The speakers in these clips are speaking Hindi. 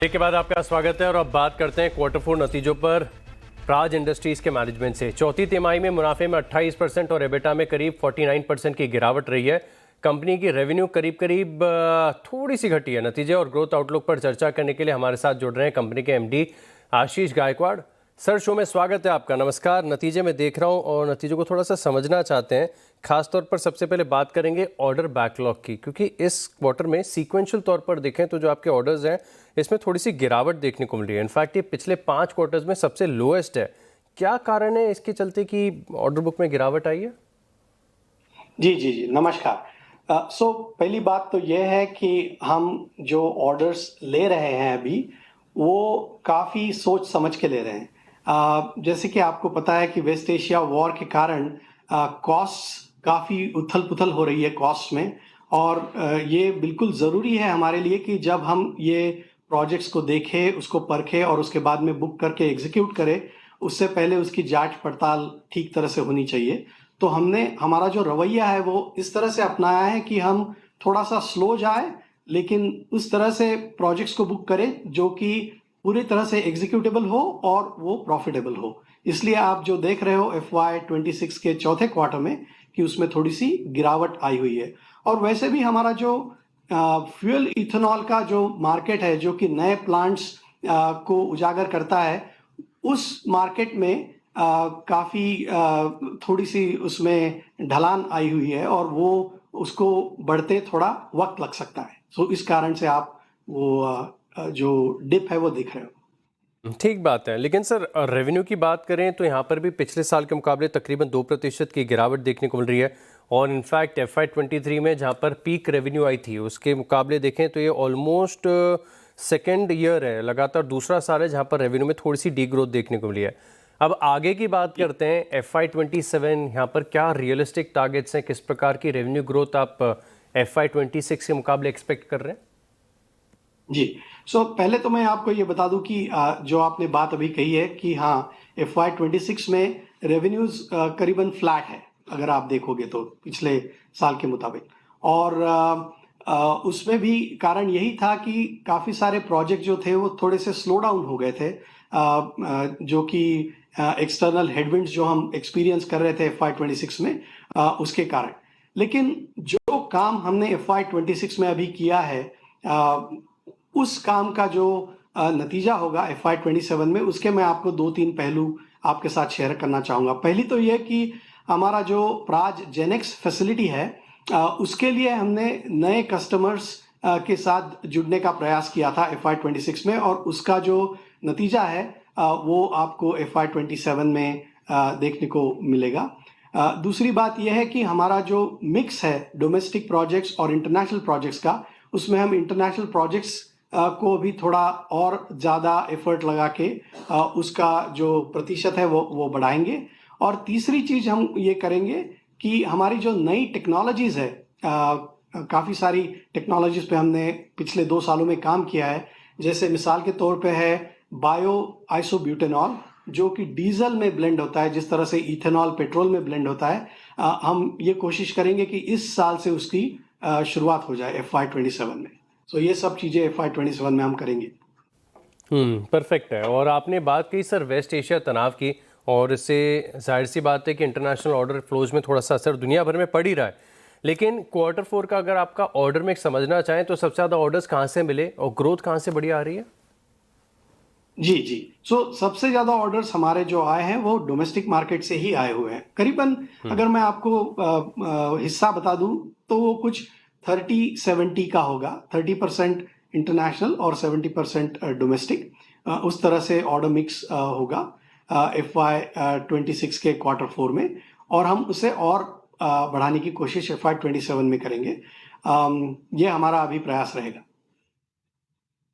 के बाद आपका स्वागत है और अब बात करते हैं क्वार्टर 4 नतीजों पर प्राज इंडस्ट्रीज के मैनेजमेंट से। चौथी तिमाही में मुनाफे में 28% और एबिटा में करीब 49% की गिरावट रही है। कंपनी की रेवेन्यू करीब थोड़ी सी घटी है। नतीजे और ग्रोथ आउटलुक पर चर्चा करने के लिए हमारे साथ जुड़ रहे हैं कंपनी के एमडी आशीष गायकवाड़। सर, शो में स्वागत है आपका। नमस्कार। नतीजे में देख रहा हूँ और नतीजों को थोड़ा सा समझना चाहते हैं। खासतौर पर सबसे पहले बात करेंगे ऑर्डर बैकलॉग की, क्योंकि इस क्वार्टर में सीक्वेंशियल तौर पर देखें तो जो आपके ऑर्डर्स हैं इसमें थोड़ी सी गिरावट देखने को मिल रही है। इनफैक्ट ये पिछले 5 क्वार्टर्स में सबसे लोएस्ट है। क्या कारण है इसके चलते कि ऑर्डर बुक में गिरावट आई है? जी नमस्कार। पहली बात तो यह है कि हम जो ऑर्डर्स ले रहे हैं अभी वो काफ़ी सोच समझ के ले रहे हैं। जैसे कि आपको पता है कि वेस्ट एशिया वॉर के कारण कॉस्ट काफ़ी उथल पुथल हो रही है कॉस्ट में, और ये बिल्कुल ज़रूरी है हमारे लिए कि जब हम ये प्रोजेक्ट्स को देखें, उसको परखें और उसके बाद में बुक करके एग्जीक्यूट करें, उससे पहले उसकी जांच पड़ताल ठीक तरह से होनी चाहिए। तो हमने हमारा जो रवैया है वो इस तरह से अपनाया है कि हम थोड़ा सा स्लो जाए, लेकिन उस तरह से प्रोजेक्ट्स को बुक करें जो कि पूरी तरह से एग्जीक्यूटेबल हो और वो प्रॉफिटेबल हो। इसलिए आप जो देख रहे हो FY26 के चौथे क्वार्टर में कि उसमें थोड़ी सी गिरावट आई हुई है। और वैसे भी हमारा जो फ्यूल इथेनॉल का जो मार्केट है, जो कि नए प्लांट्स को उजागर करता है, उस मार्केट में काफ़ी थोड़ी सी उसमें ढलान आई हुई है और वो उसको बढ़ते थोड़ा वक्त लग सकता है। सो इस कारण से आप वो जो डिप है वो दिख रहे हो। ठीक बात है, लेकिन सर रेवेन्यू की बात करें तो यहाँ पर भी पिछले साल के मुकाबले तकरीबन 2% की गिरावट देखने को मिल रही है। और इनफैक्ट FY23 में जहाँ पर पीक रेवेन्यू आई थी उसके मुकाबले देखें तो ये ऑलमोस्ट सेकेंड ईयर है, लगातार दूसरा साल है जहाँ पर रेवेन्यू में थोड़ी सी डी ग्रोथ देखने को मिली है। अब आगे की बात करते हैं। FY27 यहाँ पर क्या रियलिस्टिक टारगेट्स हैं? किस प्रकार की रेवेन्यू ग्रोथ आप FY26 के मुकाबले एक्सपेक्ट कर रहे हैं? जी, पहले तो मैं आपको ये बता दूं कि जो आपने बात अभी कही है कि हाँ, FY26 में रेवेन्यूज करीबन फ्लैट है अगर आप देखोगे तो पिछले साल के मुताबिक। और उसमें भी कारण यही था कि काफ़ी सारे प्रोजेक्ट जो थे वो थोड़े से स्लो डाउन हो गए थे, जो कि एक्सटर्नल हेडविंड्स जो हम एक्सपीरियंस कर रहे थे FY26 में, उसके कारण। लेकिन जो काम हमने FY26 में अभी किया है, उस काम का जो नतीजा होगा FY27 में, उसके मैं आपको 2-3 पहलू आपके साथ शेयर करना चाहूँगा। पहली तो यह कि हमारा जो प्राज जेनेक्स फैसिलिटी है, उसके लिए हमने नए कस्टमर्स के साथ जुड़ने का प्रयास किया था FY26 में, और उसका जो नतीजा है वो आपको FY27 में देखने को मिलेगा। दूसरी बात यह है कि हमारा जो मिक्स है डोमेस्टिक प्रोजेक्ट्स और इंटरनेशनल प्रोजेक्ट्स का, उसमें हम इंटरनेशनल प्रोजेक्ट्स को भी थोड़ा और ज़्यादा एफर्ट लगा के उसका जो प्रतिशत है वो बढ़ाएंगे। और तीसरी चीज़ हम ये करेंगे कि हमारी जो नई टेक्नोलॉजीज़ है, काफ़ी सारी टेक्नोलॉजीज़ पे हमने पिछले 2 सालों में काम किया है। जैसे मिसाल के तौर पे है बायो आइसोब्यूटेनॉल, जो कि डीजल में ब्लेंड होता है जिस तरह से इथेनॉल पेट्रोल में ब्लेंड होता है। हम ये कोशिश करेंगे कि इस साल से उसकी शुरुआत हो जाए FY27 में। ये सब चीज़ें FY27 में हम करेंगे। परफेक्ट है। और आपने बात की सर वेस्ट एशिया तनाव की, और इससे जाहिर सी बात है कि इंटरनेशनल ऑर्डर फ्लोज में थोड़ा सा असर दुनिया भर में पड़ ही रहा है। लेकिन क्वार्टर 4 का अगर आपका ऑर्डर में समझना चाहें तो सबसे ज़्यादा ऑर्डर्स कहाँ से मिले और ग्रोथ कहाँ से बढ़िया आ रही है? जी सबसे ज़्यादा ऑर्डर्स हमारे जो आए हैं वो डोमेस्टिक मार्केट से ही आए हुए हैं। करीबन अगर मैं आपको हिस्सा बता दूं तो वो कुछ 30-70 का होगा। 30% इंटरनेशनल और 70% डोमेस्टिक, उस तरह से ऑर्डर मिक्स होगा FY26 के क्वार्टर 4 में, और हम उसे और बढ़ाने की कोशिश FY27 में करेंगे। ये हमारा अभी प्रयास रहेगा।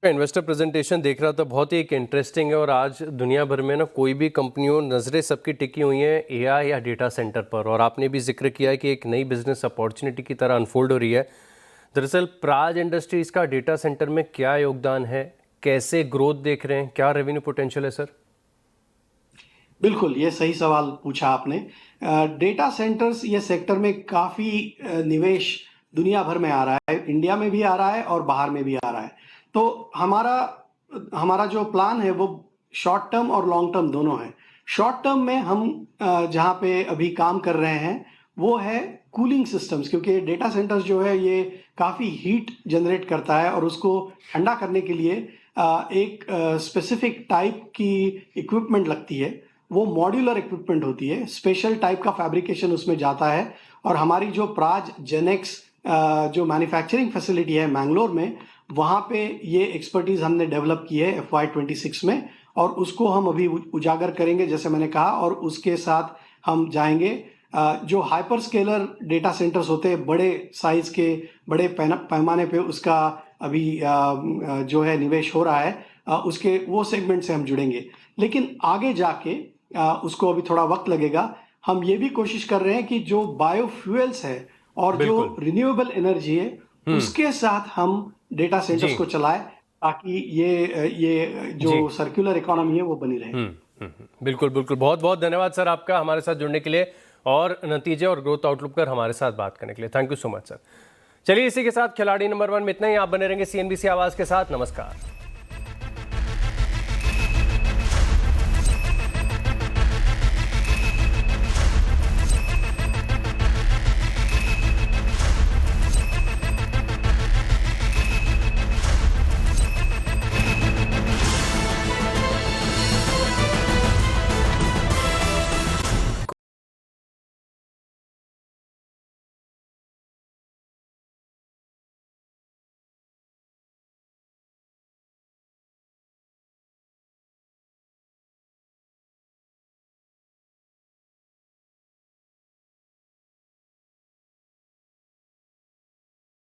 इन्वेस्टर प्रेजेंटेशन देख रहा था, बहुत ही एक इंटरेस्टिंग है। और आज दुनिया भर में ना कोई भी कंपनियों नज़रें सबकी टिकी हुई हैं AI या डेटा सेंटर पर, और आपने भी जिक्र किया है कि एक नई बिजनेस अपॉर्चुनिटी की तरह अनफोल्ड हो रही है। दरअसल प्राज इंडस्ट्रीज़ का डेटा सेंटर में क्या योगदान है, कैसे ग्रोथ देख रहे हैं, क्या रेवेन्यू पोटेंशियल है सर? बिल्कुल, ये सही सवाल पूछा आपने। डेटा सेंटर्स ये सेक्टर में काफ़ी निवेश दुनिया भर में आ रहा है, इंडिया में भी आ रहा है और बाहर में भी आ रहा है। तो हमारा हमारा जो प्लान है वो शॉर्ट टर्म और लॉन्ग टर्म दोनों है। शॉर्ट टर्म में हम जहाँ पे अभी काम कर रहे हैं वो है कूलिंग सिस्टम्स, क्योंकि डेटा सेंटर्स जो है ये काफ़ी हीट जनरेट करता है और उसको ठंडा करने के लिए एक स्पेसिफिक टाइप की इक्विपमेंट लगती है। वो मॉड्यूलर इक्विपमेंट होती है, स्पेशल टाइप का फैब्रिकेशन उसमें जाता है। और हमारी जो प्राज जेनेक्स जो मैन्युफैक्चरिंग फैसिलिटी है मैंगलोर में, वहाँ पे ये एक्सपर्टीज हमने डेवलप की है FY26 में, और उसको हम अभी उजागर करेंगे जैसे मैंने कहा। और उसके साथ हम जाएंगे जो हाइपर स्केलर डेटा सेंटर्स होते हैं बड़े साइज के, बड़े पैमाने पे उसका अभी जो है निवेश हो रहा है, उसके वो सेगमेंट से हम जुड़ेंगे। लेकिन आगे जाके उसको अभी थोड़ा वक्त लगेगा। हम ये भी कोशिश कर रहे हैं कि जो बायोफ्यूल्स है और जो बिल्कुल। रिन्यूएबल एनर्जी है उसके साथ हम डेटा सेंटर्स जी। को चलाएं, ताकि ये जी। जो सर्कुलर इकोनॉमी है वो बनी रहे। बिल्कुल बिल्कुल, बहुत बहुत धन्यवाद सर आपका हमारे साथ जुड़ने के लिए और नतीजे और ग्रोथ आउटलुक पर हमारे साथ बात करने के लिए। Thank you so much sir. चलिए इसी के साथ खिलाड़ी नंबर 1 में इतना ही। आप बने रहेंगे CNBC आवाज़ के साथ। नमस्कार।